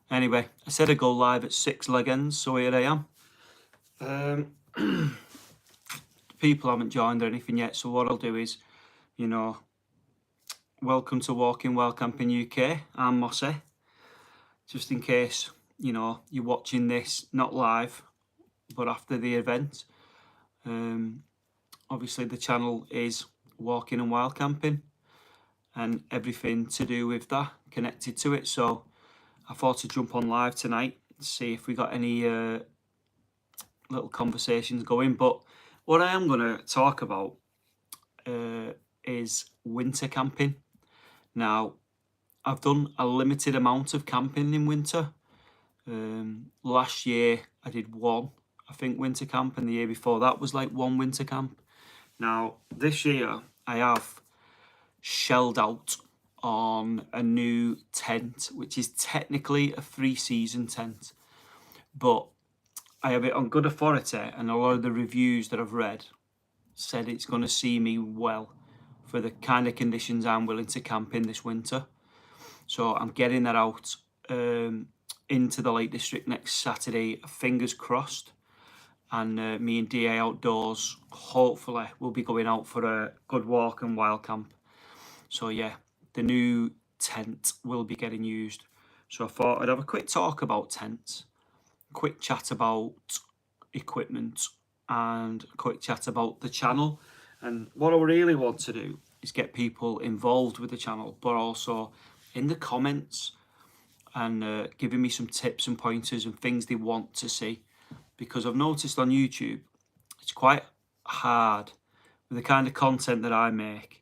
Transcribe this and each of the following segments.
Anyway, I said I'd go live at 6 leggings, so here I am. People haven't joined or anything yet, so what I'll do is, welcome to Walking Wild Camping UK. I'm Mossy. Just in case, you're watching this not live, but after the event. Obviously, the channel is Walking and Wild Camping and everything to do with that connected to it. So I thought to jump on live tonight, see if we got any little conversations going. But what I am going to talk about is winter camping. Now, I've done a limited amount of camping in winter. Last year I did one, I think, winter camp, and the year before that was like one winter camp. Now, this year I have shelled out on a new tent, which is technically a 3-season tent, but I have it on good authority, and a lot of the reviews that I've read said it's going to see me well for the kind of conditions I'm willing to camp in this winter. So I'm getting that out into the Lake District next Saturday, fingers crossed. And me and DA Outdoors, hopefully, will be going out for a good walk and wild camp. So yeah, the new tent will be getting used. So I thought I'd have a quick talk about tents, quick chat about equipment, and a quick chat about the channel. And what I really want to do is get people involved with the channel, but also in the comments and giving me some tips and pointers and things they want to see. Because I've noticed on YouTube, it's quite hard with the kind of content that I make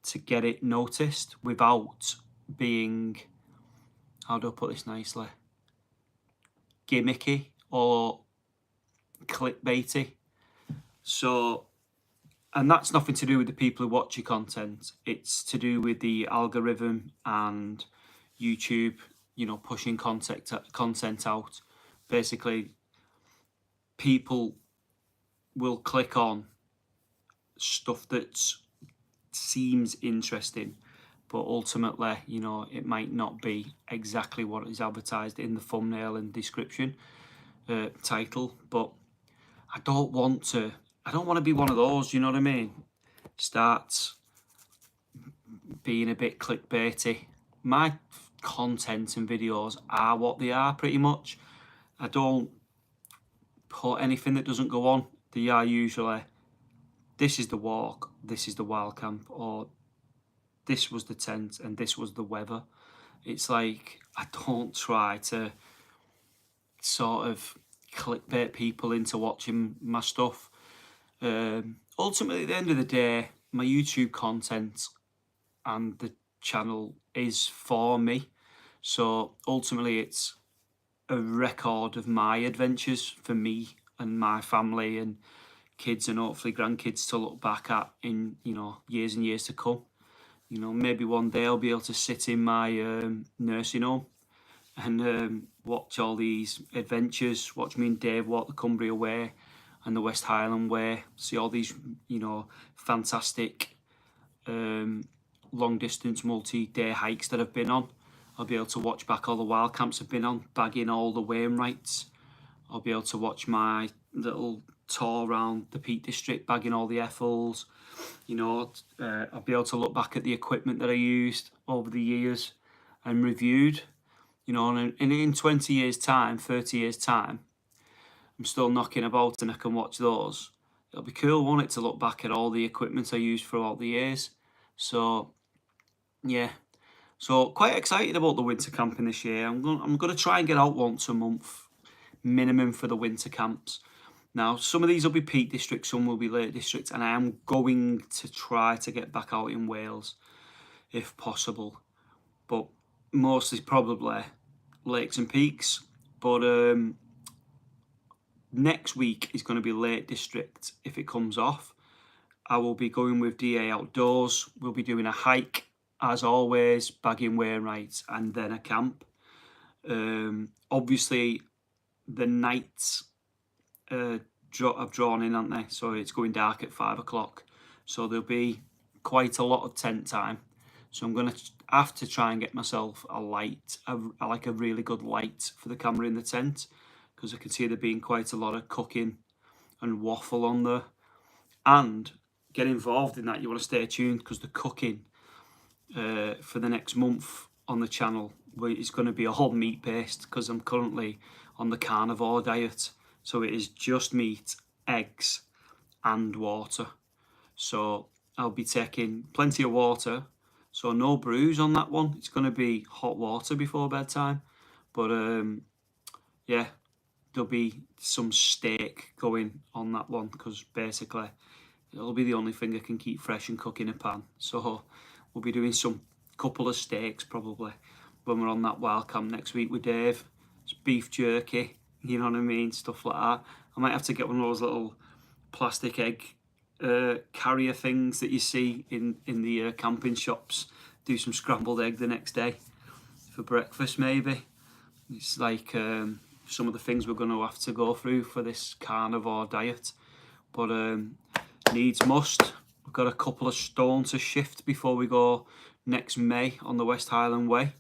to get it noticed without being, how do I put this nicely, gimmicky or clickbaity. So, and that's nothing to do with the people who watch your content. It's to do with the algorithm and YouTube, pushing content out. Basically, people will click on stuff that seems interesting, but ultimately, it might not be exactly what is advertised in the thumbnail and description title. But I don't want to be one of those, you know what I mean? Starts being a bit clickbaity. My content and videos are what they are, pretty much. I don't put anything that doesn't go on. They are usually, this is the walk, this is the wild camp, or this was the tent and this was the weather. It's like, I don't try to sort of clickbait people into watching my stuff. Ultimately, at the end of the day, my YouTube content and the channel is for me. So ultimately, it's a record of my adventures for me and my family and kids and hopefully grandkids to look back at in, years and years to come. Maybe one day I'll be able to sit in my nursing home and watch all these adventures, watch me and Dave walk the Cumbria Way and the West Highland Way, see all these, fantastic long distance multi-day hikes that I've been on. I'll be able to watch back all the wild camps I've been on, bagging all the Wainwrights. I'll be able to watch my little tour around the Peak District, bagging all the Ethels. I'll be able to look back at the equipment that I used over the years and reviewed. And in 20 years' time, 30 years' time, I'm still knocking about and I can watch those. It'll be cool, won't it, to look back at all the equipment I used throughout the years. So, yeah. So quite excited about the winter camping this year. I'm going to try and get out once a month, minimum, for the winter camps. Now, some of these will be Peak District, some will be Lake District, and I am going to try to get back out in Wales, if possible. But mostly probably lakes and peaks. But next week is going to be Lake District if it comes off. I will be going with DA Outdoors. We'll be doing a hike, as always, bagging Wainwrights, and then a camp. Obviously, the nights I've drawn in, aren't they? So it's going dark at 5 o'clock. So there'll be quite a lot of tent time. So I'm going to have to try and get myself a light, like a really good light for the camera in the tent, because I can see there being quite a lot of cooking and waffle on there. And get involved in that. You want to stay tuned, because the cooking for the next month on the channel is going to be all meat based, because I'm currently on the carnivore diet. So it is just meat, eggs and water. So I'll be taking plenty of water, so no brews on that one. It's going to be hot water before bedtime. But yeah, there'll be some steak going on that one, because basically it'll be the only thing I can keep fresh and cook in a pan. So we'll be doing some couple of steaks probably when we're on that wild camp next week with Dave. It's beef jerky, you know what I mean, stuff like that. I might have to get one of those little plastic egg carrier things that you see in the camping shops. Do some scrambled egg the next day for breakfast maybe. It's like some of the things we're going to have to go through for this carnivore diet. But needs must. We've got a couple of stone to shift before we go next May on the West Highland Way.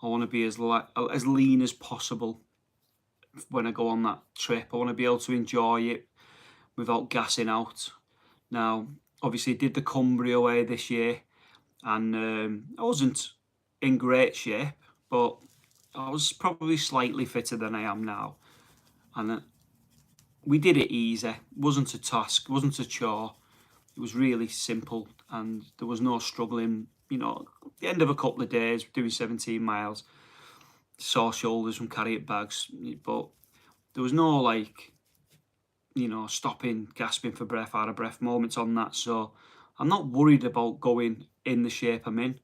I want to be as lean as possible when I go on that trip. I want to be able to enjoy it without gassing out. Now, obviously, I did the Cumbria Way this year, and I wasn't in great shape, but I was probably slightly fitter than I am now. And we did it easy. It wasn't a task, it wasn't a chore. It was really simple, and there was no struggling. You know, at the end of a couple of days, doing 17 miles, sore shoulders from carrying bags, but there was no like, you know, stopping, gasping for breath, out of breath moments on that. So I'm not worried about going in the shape I'm in.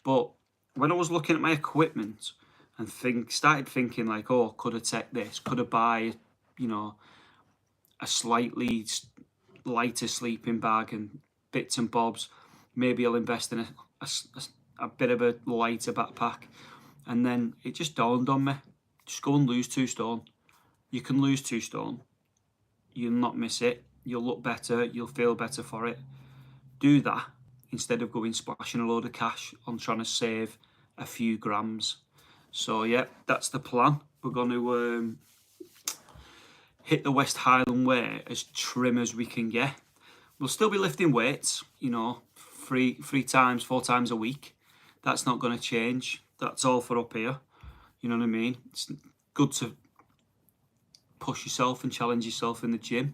But when I was looking at my equipment and started thinking like, oh, could I take this? Could I buy, you know, a slightly lighter sleeping bag and bits and bobs? Maybe I'll invest in a bit of a lighter backpack. And then it just dawned on me, just go and lose 2 stone. You can lose 2 stone. You'll not miss it. You'll look better. You'll feel better for it. Do that instead of going splashing a load of cash on trying to save a few grams. So yeah, that's the plan. We're going to hit the West Highland Way as trim as we can get. We'll still be lifting weights, you know, 4 times a week. That's not going to change. That's all for up here. You know what I mean? It's good to push yourself and challenge yourself in the gym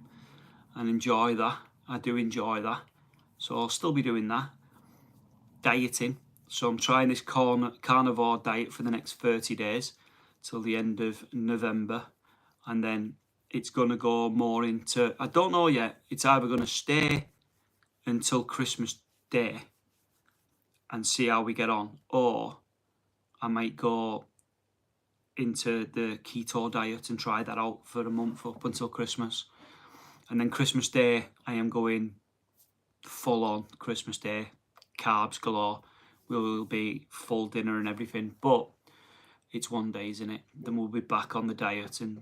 and enjoy that. I do enjoy that. So I'll still be doing that. Dieting. So I'm trying this carnivore diet for the next 30 days till the end of November. And then it's going to go more into, I don't know yet, it's either going to stay until Christmas Day and see how we get on, or I might go into the keto diet and try that out for a month up until Christmas. And then Christmas Day, I am going full on Christmas Day, carbs galore. We will be full dinner and everything, but it's 1 day, isn't it? Then we'll be back on the diet and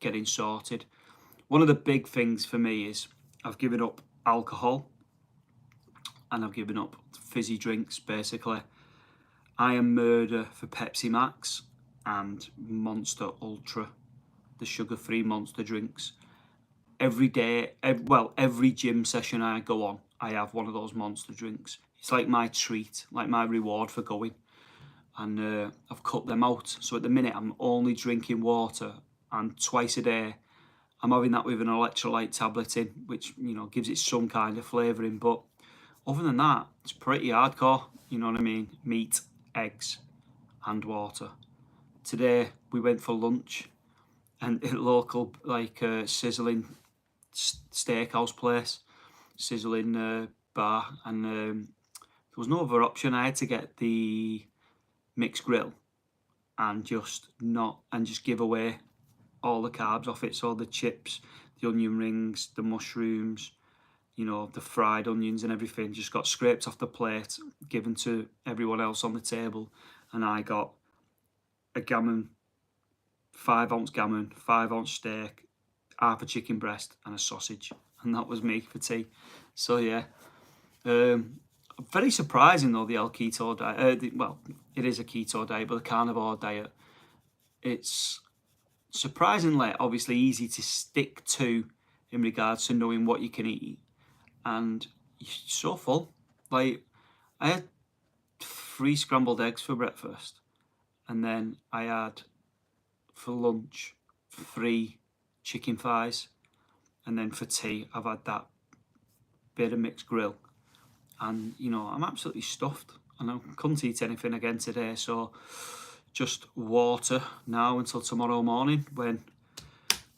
getting sorted. One of the big things for me is I've given up alcohol and I've given up fizzy drinks, basically. I am murder for Pepsi Max and Monster Ultra, the sugar-free monster drinks. Every day, every gym session I go on, I have one of those monster drinks. It's like my treat, like my reward for going. And I've cut them out. So at the minute, I'm only drinking water, and twice a day, I'm having that with an electrolyte tablet in, which, you know, gives it some kind of flavouring. But other than that, it's pretty hardcore. You know what I mean? Meat, eggs, and water. Today we went for lunch, and a local sizzling steakhouse place, sizzling bar, and there was no other option. I had to get the mixed grill and just give away all the carbs off it. So the chips, the onion rings, the mushrooms, you know, the fried onions and everything just got scraped off the plate, given to everyone else on the table, and I got a gammon, 5-ounce gammon, 5-ounce steak, half a chicken breast and a sausage, and that was me for tea. So yeah, Very surprising though, the keto diet. Well, it is a keto diet, but the carnivore diet. It's surprisingly, obviously, easy to stick to in regards to knowing what you can eat, and you're so full. Like, I had 3 scrambled eggs for breakfast, and then I had for lunch 3 chicken thighs, and then for tea I've had that bit of mixed grill, and I'm absolutely stuffed, and I couldn't eat anything again today. So just water now until tomorrow morning, when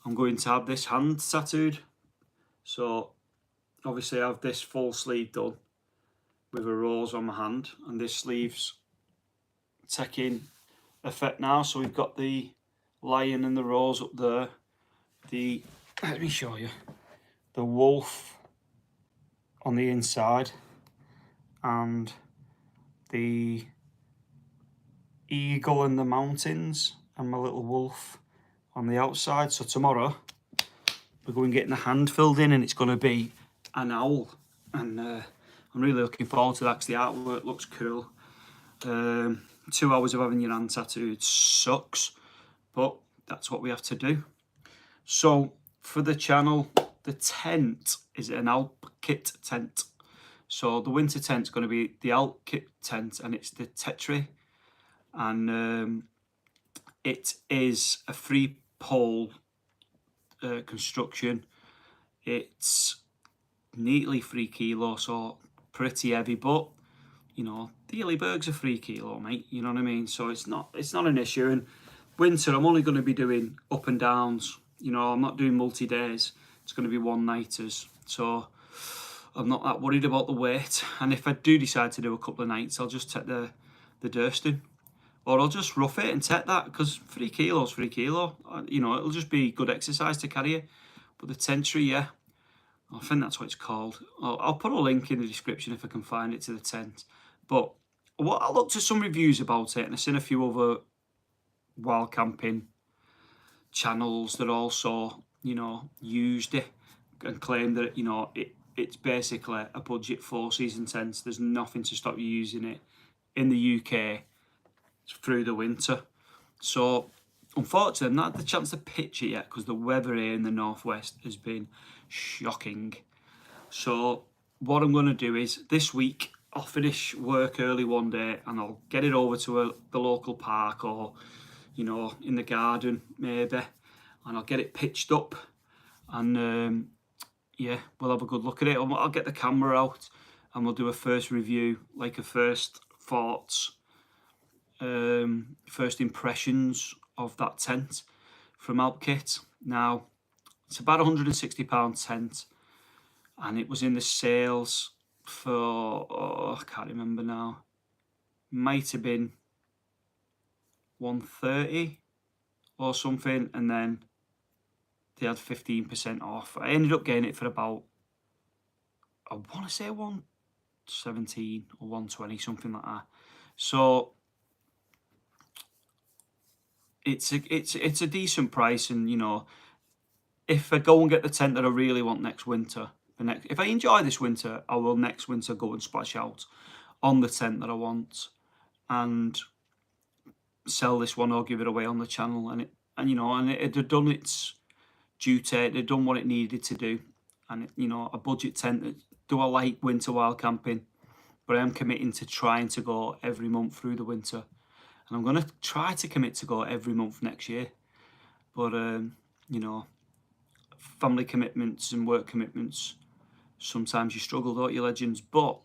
I'm going to have this hand tattooed. So obviously I have this full sleeve done with a rose on my hand, and this sleeve's taking effect now. So we've got the lion and the rose up there, let me show you, the wolf on the inside, and the eagle in the mountains, and my little wolf on the outside. So tomorrow we're going getting the hand filled in, and it's going to be an owl, and I'm really looking forward to that because the artwork looks cool. 2 hours of having your hand tattooed sucks, but that's what we have to do. So for the channel, the tent is an Alp kit tent. So the winter tent's going to be the Alp kit tent, and it's the Tetri, and it is a 3-pole construction. It's neatly 3 kilos, so pretty heavy, but the Illybergs are 3 kilo, mate. You know what I mean? So it's not an issue. And winter, I'm only going to be doing up and downs. I'm not doing multi-days. It's going to be one-nighters. So I'm not that worried about the weight. And if I do decide to do a couple of nights, I'll just take the Durston, or I'll just rough it and take that, because 3 kilos, 3 kilo. It'll just be good exercise to carry it. But the Tentry, yeah, I think that's what it's called. I'll put a link in the description if I can find it, to the tent. But I looked at some reviews about it, and I've seen a few other wild camping channels that also, used it and claimed that, it's basically a budget 4-season tent. There's nothing to stop you using it in the UK through the winter. So unfortunately, I've not had the chance to pitch it yet, because the weather here in the northwest has been shocking. So what I'm going to do is, this week I'll finish work early one day, and I'll get it over to the local park, or in the garden maybe, and I'll get it pitched up, and yeah, we'll have a good look at it. I'll get the camera out, and we'll do a first review, like a first thoughts, first impressions of that tent from Alpkit. Now, it's about £160 tent, and it was in the sales for, I can't remember now, might have been 130 or something, and then they had 15% off. I ended up getting it for about, I want to say 117 or 120, something like that. So it's a decent price, and if I go and get the tent that I really want next winter, if I enjoy this winter, I will next winter go and splash out on the tent that I want, and sell this one or give it away on the channel. And it had done its duty. It had done what it needed to do. And a budget tent. Do I like winter wild camping? But I am committing to trying to go every month through the winter, and I'm going to try to commit to go every month next year. But family commitments and work commitments, sometimes you struggle, don't you, legends? But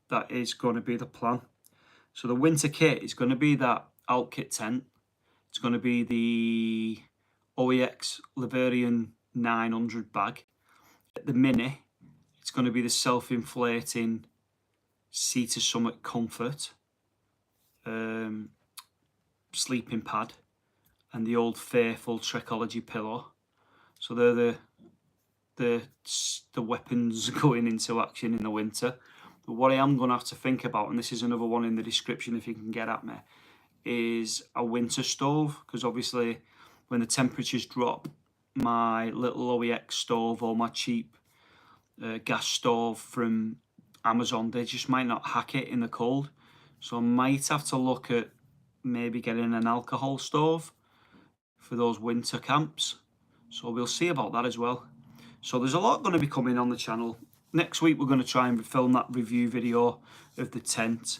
that is going to be the plan. So the winter kit is going to be that Alp kit tent. It's going to be the OEX Liverian 900 bag. At the mini, it's going to be the self-inflating Sea to Summit Comfort sleeping pad, and the Old Faithful Trekology pillow. So they're the weapons going into action in the winter. But what I am going to have to think about, and this is another one in the description if you can get at me, is a winter stove, because obviously when the temperatures drop, my little OEX stove, or my cheap gas stove from Amazon, they just might not hack it in the cold. So I might have to look at maybe getting an alcohol stove for those winter camps. So we'll see about that as well. So there's a lot going to be coming on the channel. Next week we're going to try and film that review video of the tent.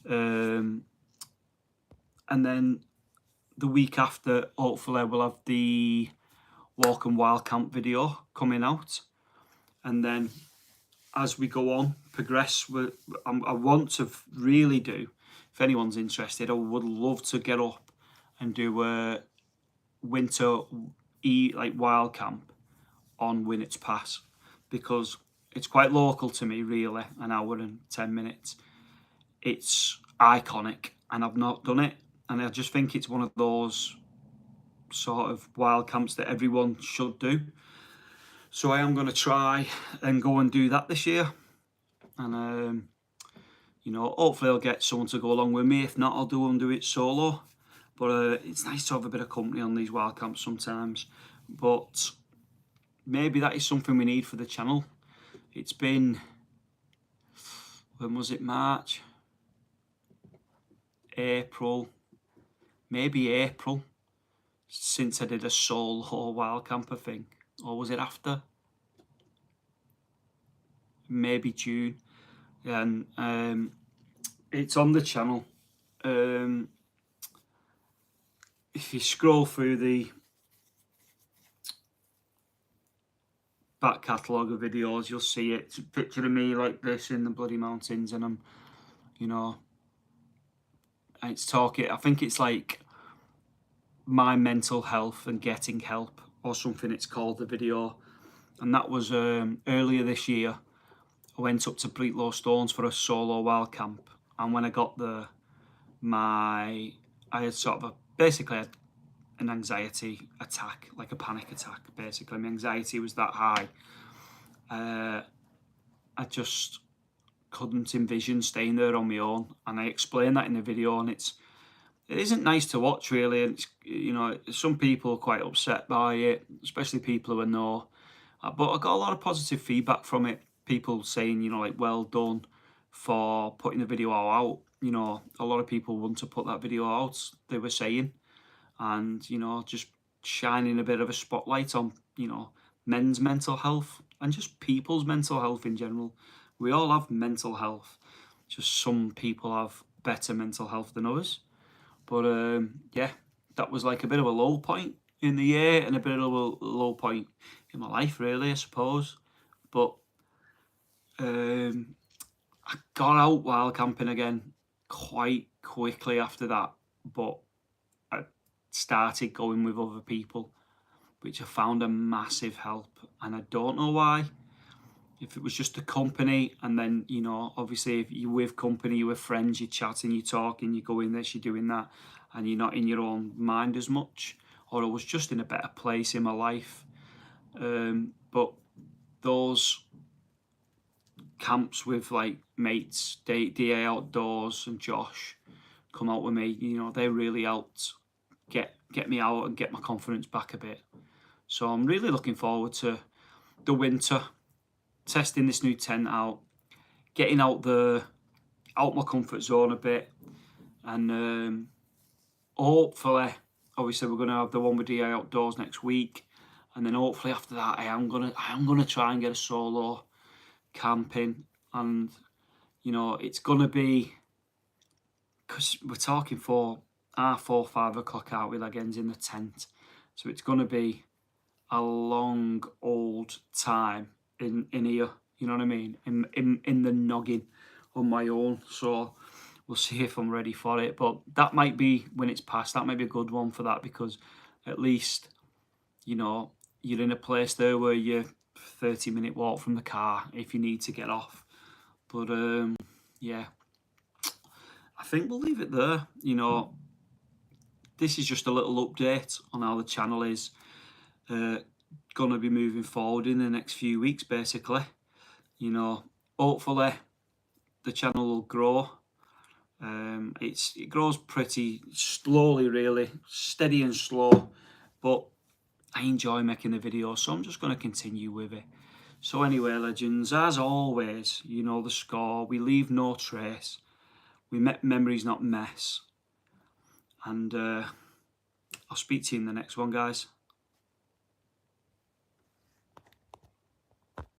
And then the week after, hopefully we'll have the walk and wild camp video coming out. And then as we go on, progress, I want to really do, if anyone's interested, I would love to get up and do a winter like wild camp on Winnett's Pass, because it's quite local to me, really, an hour and 10 minutes. It's iconic and I've not done it, and I just think it's one of those sort of wild camps that everyone should do. So I am going to try and go and do that this year, and you know, hopefully I'll get someone to go along with me. If not, I'll do it solo. But it's nice to have a bit of company on these wild camps sometimes. But maybe that is something we need for the channel. It's been, when was it, March? April, maybe April, since I did a solo wild camper thing. Or was it after? Maybe June. And it's on the channel. If you scroll through the back catalogue of videos, you'll see it. It's a picture of me like this in the bloody mountains, and I'm, you know, it's talking, I think it's like my mental health and getting help or something, it's called, the video. And that was earlier this year. I went up to Breetlow Stones for a solo wild camp, and when I got there, I had sort of basically an anxiety attack, like a panic attack. Basically, my anxiety was that high. I just couldn't envision staying there on my own, and I explained that in the video. And it isn't nice to watch, really. And it's, you know, some people are quite upset by it, especially people who I know. But I got a lot of positive feedback from it. People saying, you know, like, well done for putting the video out. You know, a lot of people want to put that video out, they were saying. And, you know, just shining a bit of a spotlight on, you know, men's mental health and just people's mental health in general. We all have mental health, just some people have better mental health than others. But yeah, that was like a bit of a low point in the year and a bit of a low point in my life, really, I suppose. But I got out wild camping again quite quickly after that, but I started going with other people, which I found a massive help. And I don't know why. If it was just the company, and then, you know, obviously if you're with company, you're with friends, you're chatting, you're talking, you're going this, you're doing that, and you're not in your own mind as much, or I was just in a better place in my life. But those camps with like mates, DA Outdoors and Josh come out with me, you know, they really helped get me out and get my confidence back a bit. So I'm really looking forward to the winter, testing this new tent out, getting out my comfort zone a bit, and hopefully, obviously we're going to have the one with DA Outdoors next week, and then hopefully after that I am gonna try and get a solo camping. And, you know, it's gonna be, because we're talking 4, 5 o'clock out with leggings in the tent, so it's gonna be a long old time in here, you know what I mean, in the noggin on my own. So we'll see if I'm ready for it. But that might be, when it's past, that might be a good one for that, because at least, you know, you're in a place there where you're 30-minute walk from the car if you need to get off. But yeah, I think we'll leave it there. You know, this is just a little update on how the channel is gonna be moving forward in the next few weeks, basically. You know, hopefully the channel will grow. It grows pretty slowly, really, steady and slow, but I enjoy making the videos, so I'm just going to continue with it. So anyway, legends, as always, you know the score. We leave no trace. We make memories, not mess. And I'll speak to you in the next one, guys.